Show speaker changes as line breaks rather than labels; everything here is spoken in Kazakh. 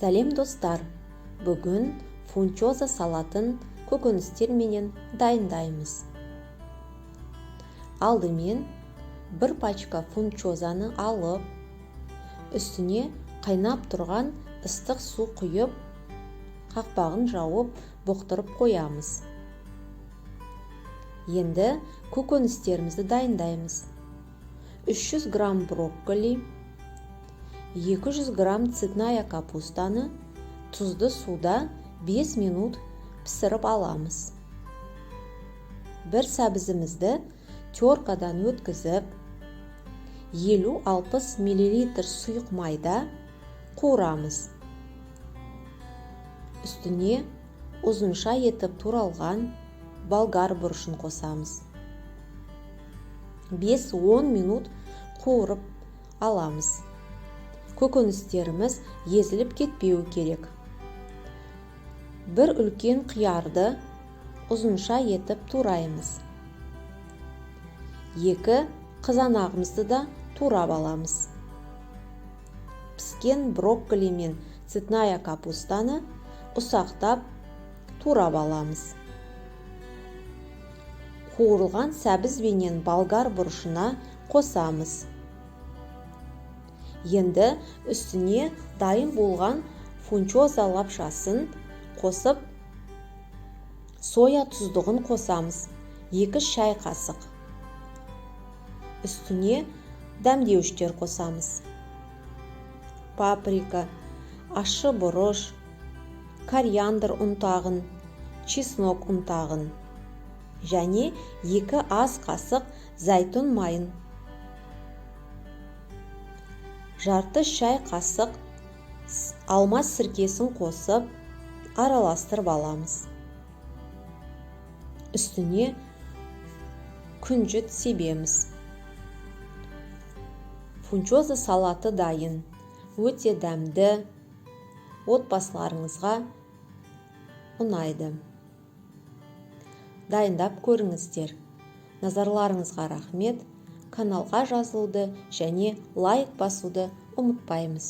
Сәлем достар! Бүгін фунчоза салатын көкөністер менен дайындаймыз. Алдымен бір пачка фунчозаны алып, үстіне қайнап тұрған ыстық су құйып, қақпағын жауып, бұқтырып қоямыз. Енді көкөністерімізді дайындаймыз. 300 грамм брокколи, 200 грамм цветная капустаны тұзды суда 5 минут пісіріп аламыз. Бір сәбізімізді теркадан өткізіп, 50-60 мл сұйық майда қуырамыз. Үстіне ұзынша етіп туралған болгар бұрышын қосамыз. 5-10 минут қуырып аламыз. Көкөністеріміз езіліп кетпеуі керек. Бір үлкен қиярды ұзынша етіп тураймыз. 2 қызанағымызды да турап аламыз. Піскен брокколи мен цветная капустаны ұсақтап турап аламыз. Қуырылған сәбіз бенен болгар бұрышына қосамыз. Енді үстіне дайын болған фунчоза лапшасын қосып, соя тұздығын қосамыз. 2 шай қасық. Үстіне дәмдеуіштер қосамыз. Паприка, ащы бұрыш, кориандр ұнтағын, чеснок ұнтағын және 2 ас қасық зәйтүн майын. Жарты шай қасық алма сіркесін қосып, араластырып аламыз. Үстіне күнжіт себеміз. Фунчоза салаты дайын. Өте дәмді, отбасыларыңызға ұнайды. Дайындап көріңіздер. Назарларыңызға рахмет. Каналға жазылуды және лайк басуды ұмытпаймыз.